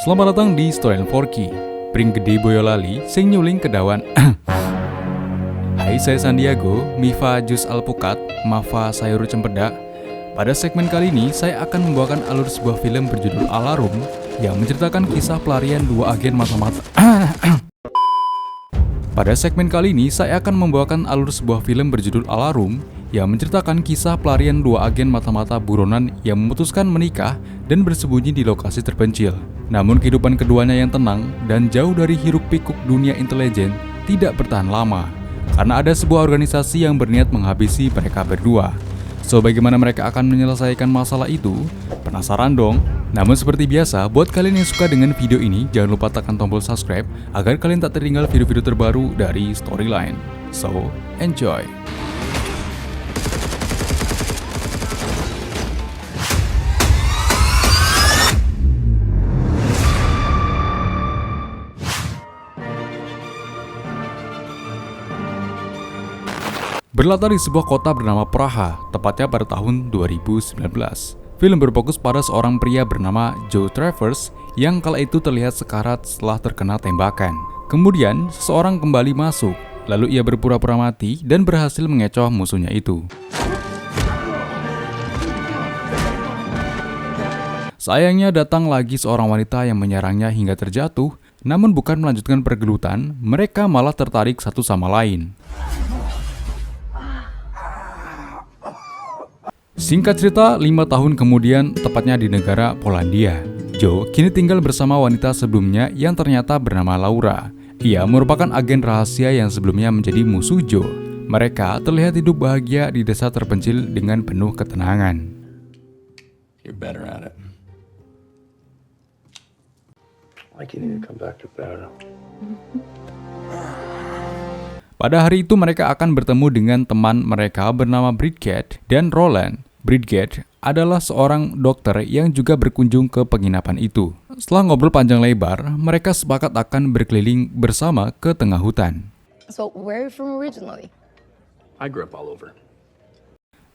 Selamat datang di Storyline 4K. Pring gede Boyolali, sing nyuling kedawan. Hai, saya Sandiago, Mifa Jus Alpukat, Mafa Sayur Cempedak. Pada segmen kali ini, saya akan membawakan alur sebuah film berjudul Alarum yang menceritakan kisah pelarian dua agen mata-mata. Pada segmen kali ini, saya akan membawakan alur sebuah film berjudul Alarum yang menceritakan kisah pelarian dua agen mata-mata buronan yang memutuskan menikah dan bersembunyi di lokasi terpencil. Namun kehidupan keduanya yang tenang dan jauh dari hiruk-pikuk dunia intelijen tidak bertahan lama, karena ada sebuah organisasi yang berniat menghabisi mereka berdua. So, bagaimana mereka akan menyelesaikan masalah itu? Penasaran dong? Namun seperti biasa, buat kalian yang suka dengan video ini, jangan lupa tekan tombol subscribe agar kalian tak tertinggal video-video terbaru dari Storyline. So, enjoy! Berlatar di sebuah kota bernama Praha, tepatnya pada tahun 2019. Film berfokus pada seorang pria bernama Joe Travers yang kala itu terlihat sekarat setelah terkena tembakan. Kemudian, seseorang kembali masuk, lalu ia berpura-pura mati dan berhasil mengecoh musuhnya itu. Sayangnya datang lagi seorang wanita yang menyerangnya hingga terjatuh, namun bukan melanjutkan pergelutan, mereka malah tertarik satu sama lain. Singkat cerita, 5 tahun kemudian, tepatnya di negara Polandia, Joe kini tinggal bersama wanita sebelumnya yang ternyata bernama Laura. Ia merupakan agen rahasia yang sebelumnya menjadi musuh Joe. Mereka terlihat hidup bahagia di desa terpencil dengan penuh ketenangan. You're better at it. Like you need to come back to better. Pada hari itu mereka akan bertemu dengan teman mereka bernama Bridget dan Roland. Bridget adalah seorang dokter yang juga berkunjung ke penginapan itu. Setelah ngobrol panjang lebar, mereka sepakat akan berkeliling bersama ke tengah hutan. So, where are you from originally? I grew up all over.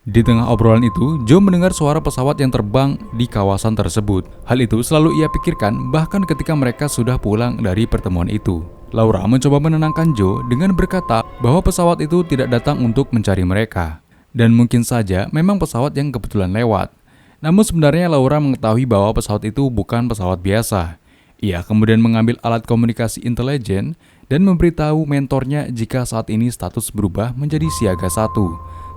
Di tengah obrolan itu, Joe mendengar suara pesawat yang terbang di kawasan tersebut. Hal itu selalu ia pikirkan bahkan ketika mereka sudah pulang dari pertemuan itu. Laura mencoba menenangkan Joe dengan berkata bahwa pesawat itu tidak datang untuk mencari mereka. Dan mungkin saja memang pesawat yang kebetulan lewat. Namun sebenarnya Laura mengetahui bahwa pesawat itu bukan pesawat biasa. Ia kemudian mengambil alat komunikasi intelijen dan memberitahu mentornya jika saat ini status berubah menjadi siaga 1.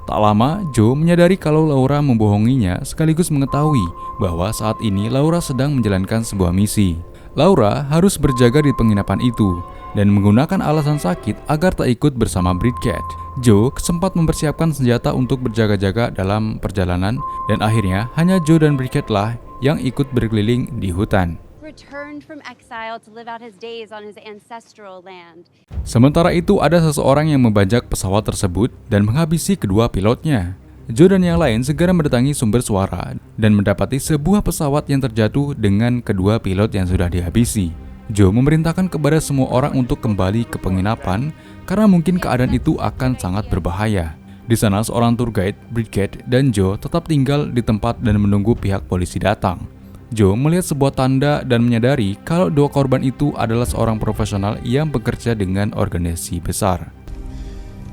Tak lama, Joe menyadari kalau Laura membohonginya sekaligus mengetahui bahwa saat ini Laura sedang menjalankan sebuah misi. Laura harus berjaga di penginapan itu dan menggunakan alasan sakit agar tak ikut bersama Bridget. Joe sempat mempersiapkan senjata untuk berjaga-jaga dalam perjalanan dan akhirnya hanya Joe dan Bridget lah yang ikut berkeliling di hutan. Returned from exile to live out his days on his ancestral land. Sementara itu ada seseorang yang membajak pesawat tersebut dan menghabisi kedua pilotnya. Joe dan yang lain segera mendatangi sumber suara dan mendapati sebuah pesawat yang terjatuh dengan kedua pilot yang sudah dihabisi. Joe memerintahkan kepada semua orang untuk kembali ke penginapan karena mungkin keadaan itu akan sangat berbahaya. Di sana seorang tour guide, Bridget dan Joe tetap tinggal di tempat dan menunggu pihak polisi datang. Joe melihat sebuah tanda dan menyadari kalau dua korban itu adalah seorang profesional yang bekerja dengan organisasi besar.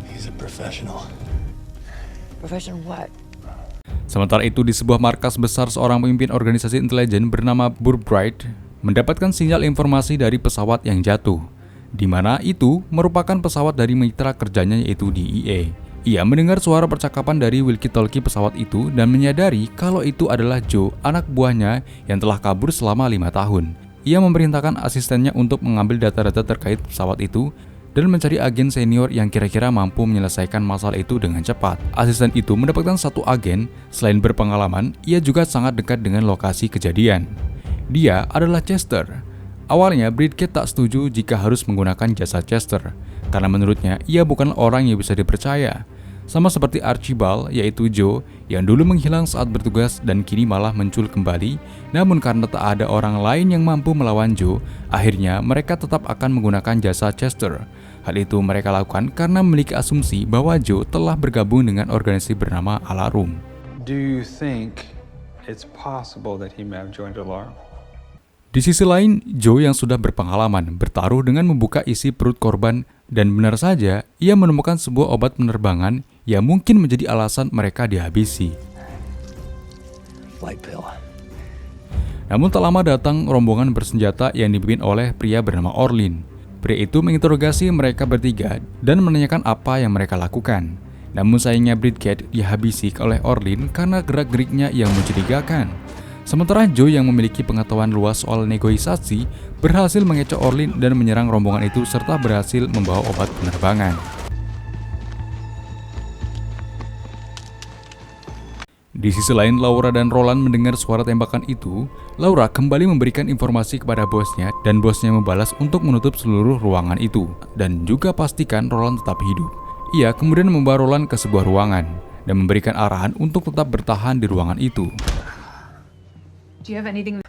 He's a professional. Professional what? Sementara itu di sebuah markas besar seorang pemimpin organisasi intelijen bernama Burbright mendapatkan sinyal informasi dari pesawat yang jatuh, di mana itu merupakan pesawat dari mitra kerjanya yaitu DEA. Ia mendengar suara percakapan dari walkie-talkie pesawat itu dan menyadari kalau itu adalah Joe, anak buahnya yang telah kabur selama 5 tahun. Ia memerintahkan asistennya untuk mengambil data-data terkait pesawat itu dan mencari agen senior yang kira-kira mampu menyelesaikan masalah itu dengan cepat. Asisten itu mendapatkan satu agen, selain berpengalaman, ia juga sangat dekat dengan lokasi kejadian. Dia adalah Chester. Awalnya Bridget tak setuju jika harus menggunakan jasa Chester, karena menurutnya ia bukan orang yang bisa dipercaya. Sama seperti Archibald, yaitu Joe, yang dulu menghilang saat bertugas dan kini malah muncul kembali. Namun karena tak ada orang lain yang mampu melawan Joe, akhirnya mereka tetap akan menggunakan jasa Chester. Hal itu mereka lakukan karena memiliki asumsi bahwa Joe telah bergabung dengan organisasi bernama Alarum. Do you think it's possible that he may have joined Alarum? Di sisi lain, Joe yang sudah berpengalaman bertaruh dengan membuka isi perut korban dan benar saja ia menemukan sebuah obat penerbangan yang mungkin menjadi alasan mereka dihabisi. Light pill. Namun tak lama datang rombongan bersenjata yang dipimpin oleh pria bernama Orlin. Pria itu menginterogasi mereka bertiga dan menanyakan apa yang mereka lakukan. Namun sayangnya Bridget dihabisi oleh Orlin karena gerak-geriknya yang mencurigakan. Sementara Joe yang memiliki pengetahuan luas soal negosiasi berhasil mengecoh Orlin dan menyerang rombongan itu serta berhasil membawa obat penerbangan. Di sisi lain, Laura dan Roland mendengar suara tembakan itu. Laura kembali memberikan informasi kepada bosnya dan bosnya membalas untuk menutup seluruh ruangan itu dan juga pastikan Roland tetap hidup. Ia kemudian membawa Roland ke sebuah ruangan dan memberikan arahan untuk tetap bertahan di ruangan itu. Do you have anything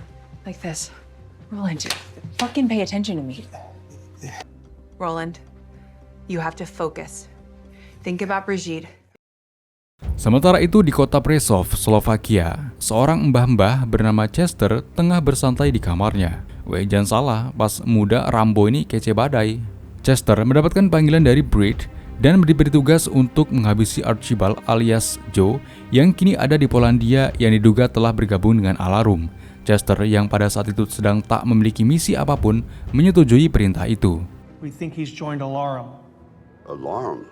like this? Roland, fucking pay attention to me. Roland, you have to focus. Think about Brigitte. Sementara itu di kota Prešov, Slovakia, seorang mbah-mbah bernama Chester tengah bersantai di kamarnya. Jangan salah, pas muda Rambo ini kece badai. Chester mendapatkan panggilan dari Britt dan diberi tugas untuk menghabisi Archibald alias Joe yang kini ada di Polandia yang diduga telah bergabung dengan Alarum. Chester yang pada saat itu sedang tak memiliki misi apapun menyetujui perintah itu. We think he's joined Alarum. Alarm?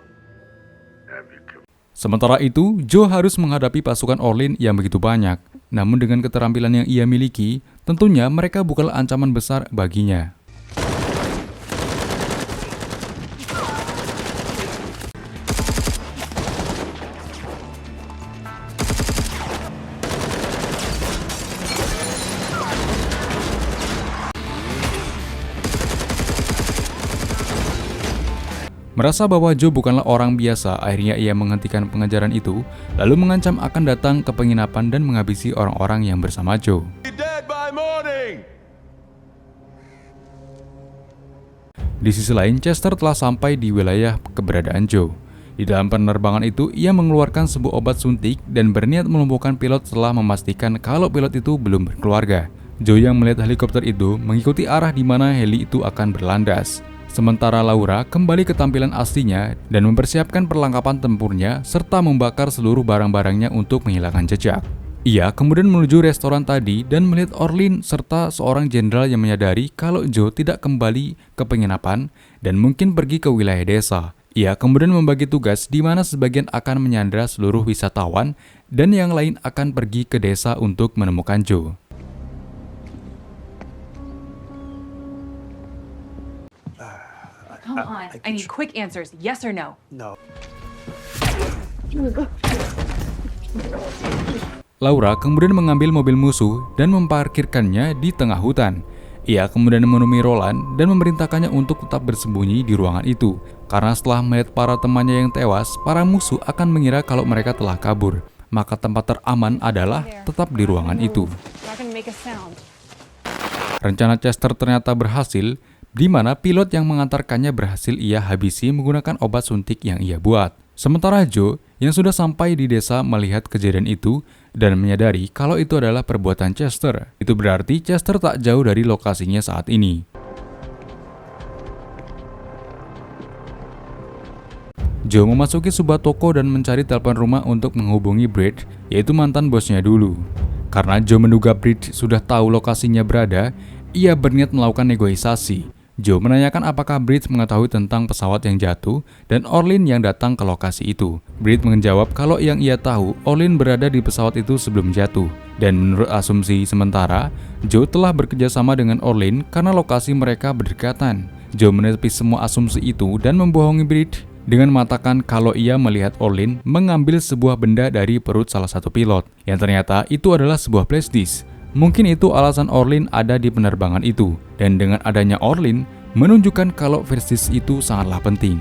Sementara itu, Joe harus menghadapi pasukan Orlin yang begitu banyak. Namun dengan keterampilan yang ia miliki, tentunya mereka bukanlah ancaman besar baginya. Merasa bahwa Joe bukanlah orang biasa, akhirnya ia menghentikan pengejaran itu, lalu mengancam akan datang ke penginapan dan menghabisi orang-orang yang bersama Joe. Di sisi lain, Chester telah sampai di wilayah keberadaan Joe. Di dalam penerbangan itu, ia mengeluarkan sebuah obat suntik dan berniat melumpuhkan pilot setelah memastikan kalau pilot itu belum berkeluarga. Joe yang melihat helikopter itu mengikuti arah di mana heli itu akan berlandas. Sementara Laura kembali ke tampilan aslinya dan mempersiapkan perlengkapan tempurnya serta membakar seluruh barang-barangnya untuk menghilangkan jejak. Ia kemudian menuju restoran tadi dan melihat Orlin serta seorang jenderal yang menyadari kalau Joe tidak kembali ke penginapan dan mungkin pergi ke wilayah desa. Ia kemudian membagi tugas di mana sebagian akan menyandra seluruh wisatawan dan yang lain akan pergi ke desa untuk menemukan Joe. Come on, I need quick answers, yes or no? No. Laura kemudian mengambil mobil musuh dan memparkirkannya di tengah hutan. Ia kemudian menemui Roland dan memerintahkannya untuk tetap bersembunyi di ruangan itu. Karena setelah melihat para temannya yang tewas, para musuh akan mengira kalau mereka telah kabur. Maka tempat teraman adalah tetap di ruangan itu. Rencana Chester ternyata berhasil, di mana pilot yang mengantarkannya berhasil ia habisi menggunakan obat suntik yang ia buat. Sementara Joe yang sudah sampai di desa melihat kejadian itu dan menyadari kalau itu adalah perbuatan Chester. Itu berarti Chester tak jauh dari lokasinya saat ini. Joe memasuki sebuah toko dan mencari telepon rumah untuk menghubungi Britt, yaitu mantan bosnya dulu. Karena Joe menduga Britt sudah tahu lokasinya berada, ia berniat melakukan negosiasi. Joe menanyakan apakah Britt mengetahui tentang pesawat yang jatuh dan Orlin yang datang ke lokasi itu. Britt menjawab kalau yang ia tahu, Orlin berada di pesawat itu sebelum jatuh. Dan menurut asumsi sementara, Joe telah bekerjasama dengan Orlin karena lokasi mereka berdekatan. Joe menepi semua asumsi itu dan membohongi Britt dengan mengatakan kalau ia melihat Orlin mengambil sebuah benda dari perut salah satu pilot, yang ternyata itu adalah sebuah flash disk. Mungkin itu alasan Orlin ada di penerbangan itu, dan dengan adanya Orlin, menunjukkan kalau flash disk itu sangatlah penting.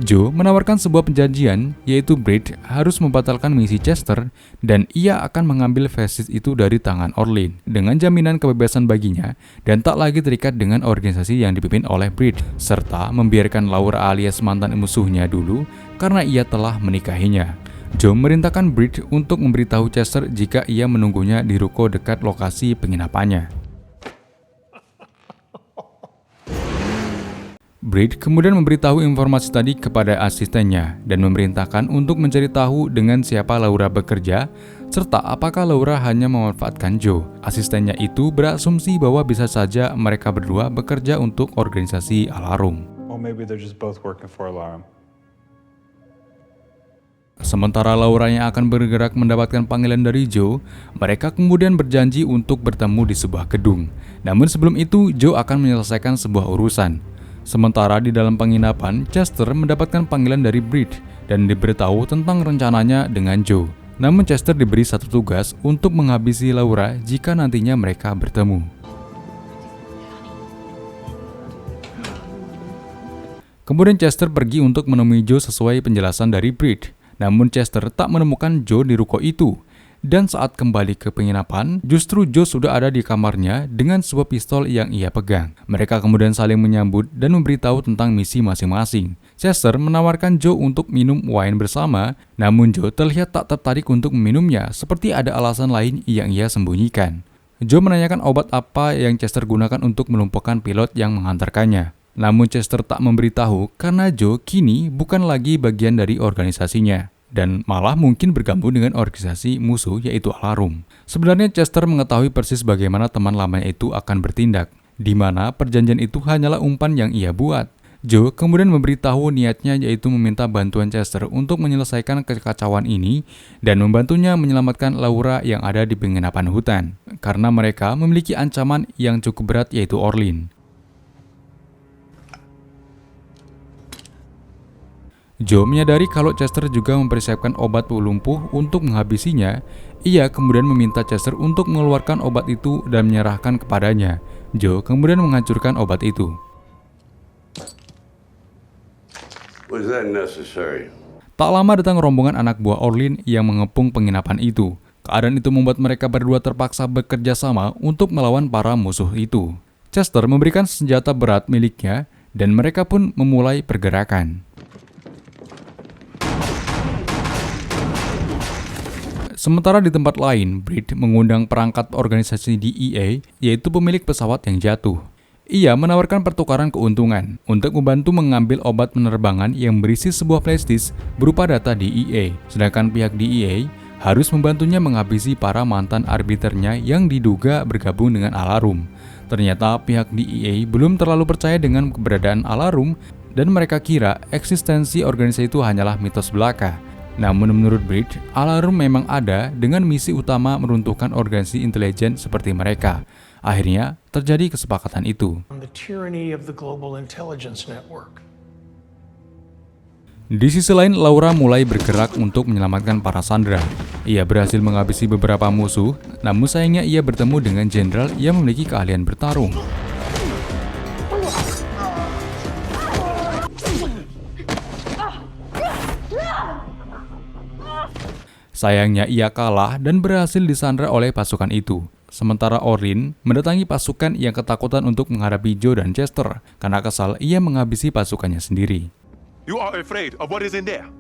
Joe menawarkan sebuah perjanjian, yaitu Britt harus membatalkan misi Chester, dan ia akan mengambil flash disk itu dari tangan Orlin, dengan jaminan kebebasan baginya, dan tak lagi terikat dengan organisasi yang dipimpin oleh Britt, serta membiarkan Laura alias mantan musuhnya dulu, karena ia telah menikahinya. Joe memerintahkan Britt untuk memberitahu Chester jika ia menunggunya di ruko dekat lokasi penginapannya. Brett kemudian memberitahu informasi tadi kepada asistennya dan memerintahkan untuk mencari tahu dengan siapa Laura bekerja serta apakah Laura hanya memanfaatkan Joe. Asistennya itu berasumsi bahwa bisa saja mereka berdua bekerja untuk organisasi Alarum. Or maybe they're just both working for Alarum. Sementara Laura yang akan bergerak mendapatkan panggilan dari Joe, mereka kemudian berjanji untuk bertemu di sebuah gedung. Namun sebelum itu, Joe akan menyelesaikan sebuah urusan. Sementara di dalam penginapan, Chester mendapatkan panggilan dari Brett dan diberitahu tentang rencananya dengan Joe. Namun Chester diberi satu tugas untuk menghabisi Laura jika nantinya mereka bertemu. Kemudian Chester pergi untuk menemui Joe sesuai penjelasan dari Brett. Namun Chester tak menemukan Joe di ruko itu. Dan saat kembali ke penginapan, justru Joe sudah ada di kamarnya dengan sebuah pistol yang ia pegang. Mereka kemudian saling menyambut dan memberitahu tentang misi masing-masing. Chester menawarkan Joe untuk minum wine bersama, namun Joe terlihat tak tertarik untuk meminumnya, seperti ada alasan lain yang ia sembunyikan. Joe menanyakan obat apa yang Chester gunakan untuk melumpuhkan pilot yang menghantarkannya. Namun Chester tak memberitahu karena Joe kini bukan lagi bagian dari organisasinya dan malah mungkin bergabung dengan organisasi musuh yaitu Alarum. Sebenarnya Chester mengetahui persis bagaimana teman lamanya itu akan bertindak, di mana perjanjian itu hanyalah umpan yang ia buat. Joe kemudian memberitahu niatnya yaitu meminta bantuan Chester untuk menyelesaikan kekacauan ini dan membantunya menyelamatkan Laura yang ada di penginapan hutan karena mereka memiliki ancaman yang cukup berat yaitu Orlin. Joe menyadari kalau Chester juga mempersiapkan obat pelumpuh untuk menghabisinya. Ia kemudian meminta Chester untuk mengeluarkan obat itu dan menyerahkan kepadanya. Joe kemudian menghancurkan obat itu. Was that necessary? Tak lama datang rombongan anak buah Orlin yang mengepung penginapan itu. Keadaan itu membuat mereka berdua terpaksa bekerja sama untuk melawan para musuh itu. Chester memberikan senjata berat miliknya dan mereka pun memulai pergerakan. Sementara di tempat lain, Brett mengundang perangkat organisasi DEA, yaitu pemilik pesawat yang jatuh. Ia menawarkan pertukaran keuntungan untuk membantu mengambil obat penerbangan yang berisi sebuah flash disk berupa data DEA, sedangkan pihak DEA harus membantunya menghabisi para mantan arbiternya yang diduga bergabung dengan Alarum. Ternyata pihak DEA belum terlalu percaya dengan keberadaan Alarum dan mereka kira eksistensi organisasi itu hanyalah mitos belaka. Namun menurut Brett, Alarum memang ada dengan misi utama meruntuhkan organisasi intelijen seperti mereka. Akhirnya terjadi kesepakatan itu. The tyranny of the global intelligence network. Di sisi lain, Laura mulai bergerak untuk menyelamatkan para sandera. Ia berhasil menghabisi beberapa musuh, namun sayangnya ia bertemu dengan jenderal yang memiliki keahlian bertarung. Sayangnya ia kalah dan berhasil disandra oleh pasukan itu. Sementara Orlin mendatangi pasukan yang ketakutan untuk menghadapi Joe dan Chester. Karena kesal, ia menghabisi pasukannya sendiri. You are afraid of what is in there?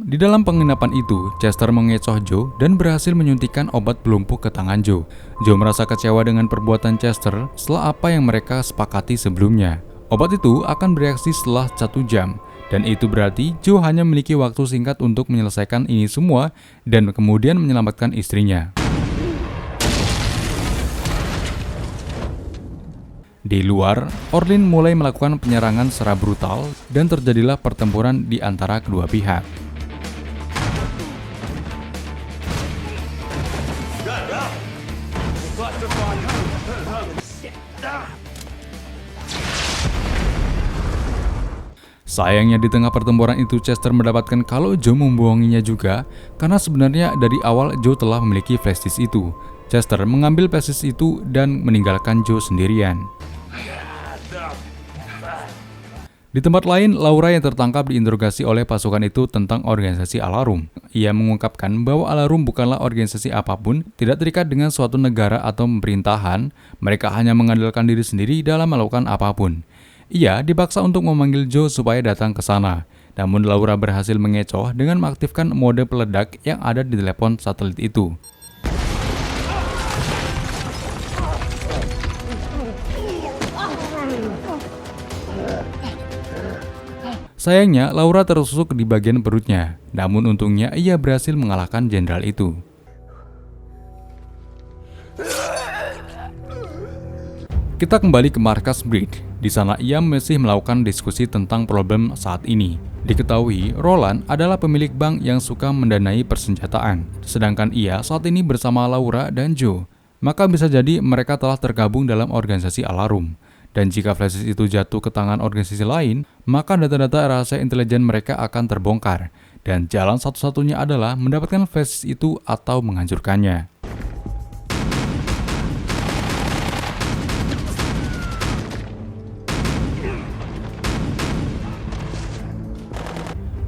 Di dalam penginapan itu, Chester mengecoh Joe dan berhasil menyuntikkan obat pelumpuh ke tangan Joe. Joe merasa kecewa dengan perbuatan Chester setelah apa yang mereka sepakati sebelumnya. Obat itu akan bereaksi setelah 1 jam, dan itu berarti Joe hanya memiliki waktu singkat untuk menyelesaikan ini semua dan kemudian menyelamatkan istrinya. Di luar, Orlin mulai melakukan penyerangan secara brutal dan terjadilah pertempuran di antara kedua pihak. Sayangnya di tengah pertempuran itu Chester mendapatkan kalau Joe membohonginya juga karena sebenarnya dari awal Joe telah memiliki flash disk itu. Chester mengambil flash disk itu dan meninggalkan Joe sendirian. Di tempat lain, Laura yang tertangkap diinterogasi oleh pasukan itu tentang organisasi Alarum. Ia mengungkapkan bahwa Alarum bukanlah organisasi apapun, tidak terikat dengan suatu negara atau pemerintahan, mereka hanya mengandalkan diri sendiri dalam melakukan apapun. Ia dipaksa untuk memanggil Joe supaya datang ke sana. Namun Laura berhasil mengecoh dengan mengaktifkan mode peledak yang ada di telepon satelit itu. Sayangnya, Laura tertusuk di bagian perutnya. Namun untungnya ia berhasil mengalahkan jenderal itu. Kita kembali ke markas Breed. Di sana ia masih melakukan diskusi tentang problem saat ini. Diketahui, Roland adalah pemilik bank yang suka mendanai persenjataan. Sedangkan ia saat ini bersama Laura dan Joe. Maka bisa jadi mereka telah tergabung dalam organisasi Alarum. Dan jika flash disk itu jatuh ke tangan organisasi lain, maka data-data rahasia intelijen mereka akan terbongkar. Dan jalan satu-satunya adalah mendapatkan flash disk itu atau menghancurkannya.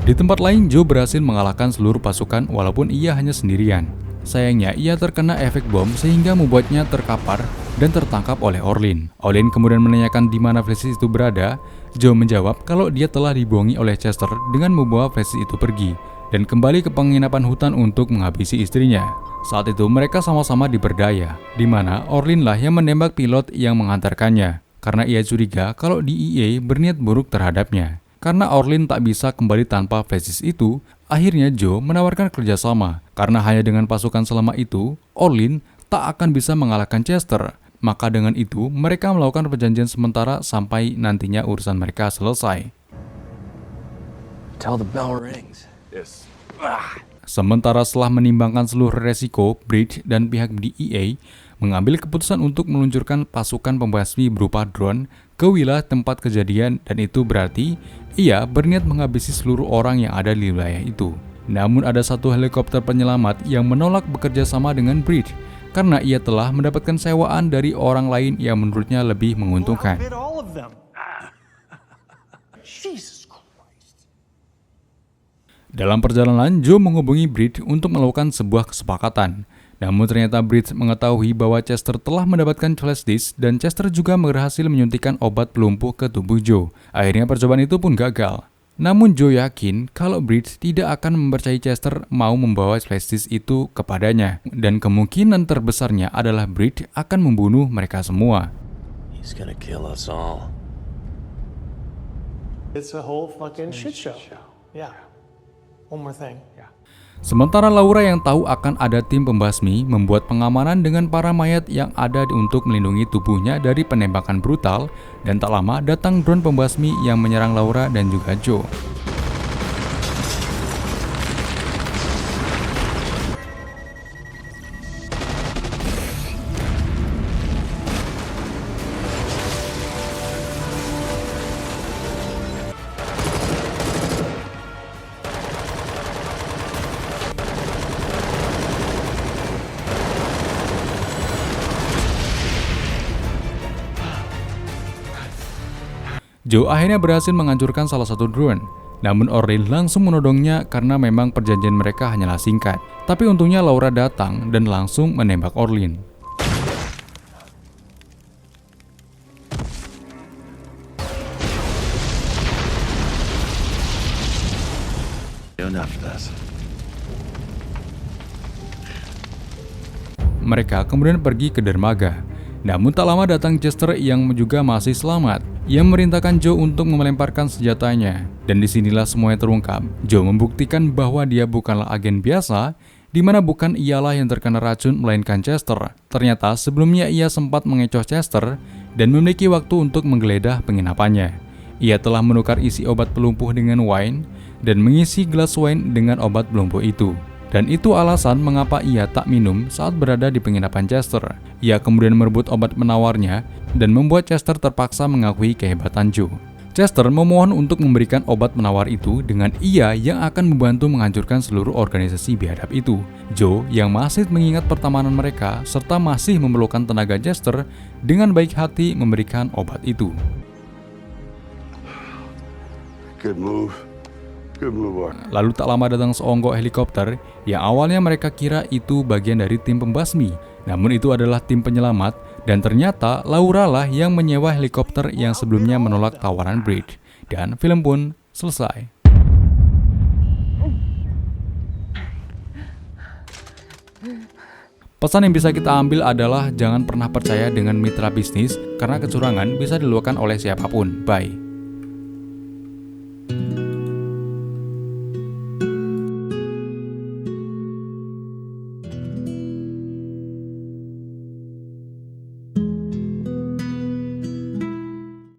Di tempat lain, Joe berhasil mengalahkan seluruh pasukan walaupun ia hanya sendirian. Sayangnya, ia terkena efek bom sehingga membuatnya terkapar dan tertangkap oleh Orlin. Orlin kemudian menanyakan di mana flash disk itu berada. Joe menjawab kalau dia telah dibohongi oleh Chester dengan membawa flash disk itu pergi dan kembali ke penginapan hutan untuk menghabisi istrinya. Saat itu mereka sama-sama diberdaya, di mana Orlin lah yang menembak pilot yang mengantarkannya karena ia curiga kalau DEA berniat buruk terhadapnya. Karena Orlin tak bisa kembali tanpa flash disk itu, akhirnya Joe menawarkan kerjasama. Karena hanya dengan pasukan selama itu, Orlin tak akan bisa mengalahkan Chester. Maka dengan itu, mereka melakukan perjanjian sementara sampai nantinya urusan mereka selesai. Till the bell rings. Yes. Sementara setelah menimbangkan seluruh resiko, Breed dan pihak DEA mengambil keputusan untuk meluncurkan pasukan pembasmi berupa drone ke wilayah tempat kejadian, dan itu berarti ia berniat menghabisi seluruh orang yang ada di wilayah itu. Namun ada satu helikopter penyelamat yang menolak bekerja sama dengan Breed karena ia telah mendapatkan sewaan dari orang lain yang menurutnya lebih menguntungkan. Dalam perjalanan, Joe menghubungi Breed untuk melakukan sebuah kesepakatan. Namun ternyata Breed mengetahui bahwa Chester telah mendapatkan flash disk dan Chester juga berhasil menyuntikkan obat pelumpuh ke tubuh Joe. Akhirnya percobaan itu pun gagal. Namun Joe yakin kalau Breed tidak akan mempercayai Chester mau membawa flash disk itu kepadanya. Dan kemungkinan terbesarnya adalah Breed akan membunuh mereka semua. He's gonna kill us all. It's a whole fucking shit show. Yeah. One more thing. Sementara Laura yang tahu akan ada tim pembasmi membuat pengamanan dengan para mayat yang ada untuk melindungi tubuhnya dari penembakan brutal, dan tak lama datang drone pembasmi yang menyerang Laura dan juga Joe. Joe akhirnya berhasil menghancurkan salah satu drone. Namun Orlin langsung menodongnya karena memang perjanjian mereka hanyalah singkat. Tapi untungnya Laura datang dan langsung menembak Orlin. Enough of this. Mereka kemudian pergi ke dermaga. Namun tak lama datang Chester yang juga masih selamat. Ia memerintahkan Joe untuk melemparkan senjatanya. Dan disinilah semuanya terungkap. Joe membuktikan bahwa dia bukanlah agen biasa, di mana bukan ialah yang terkena racun melainkan Chester. Ternyata sebelumnya ia sempat mengecoh Chester dan memiliki waktu untuk menggeledah penginapannya. Ia telah menukar isi obat pelumpuh dengan wine dan mengisi gelas wine dengan obat pelumpuh itu. Dan itu alasan mengapa ia tak minum saat berada di penginapan Chester. Ia kemudian merebut obat penawarnya dan membuat Chester terpaksa mengakui kehebatan Joe. Chester memohon untuk memberikan obat penawar itu dengan ia yang akan membantu menghancurkan seluruh organisasi biadab itu. Joe yang masih mengingat pertemanan mereka serta masih memerlukan tenaga Chester dengan baik hati memberikan obat itu. Good move. Lalu tak lama datang seonggok helikopter yang awalnya mereka kira itu bagian dari tim pembasmi. Namun itu adalah tim penyelamat, dan ternyata Laura lah yang menyewa helikopter yang sebelumnya menolak tawaran Breed. Dan film pun selesai. Pesan yang bisa kita ambil adalah jangan pernah percaya dengan mitra bisnis karena kecurangan bisa dilakukan oleh siapapun. Bye.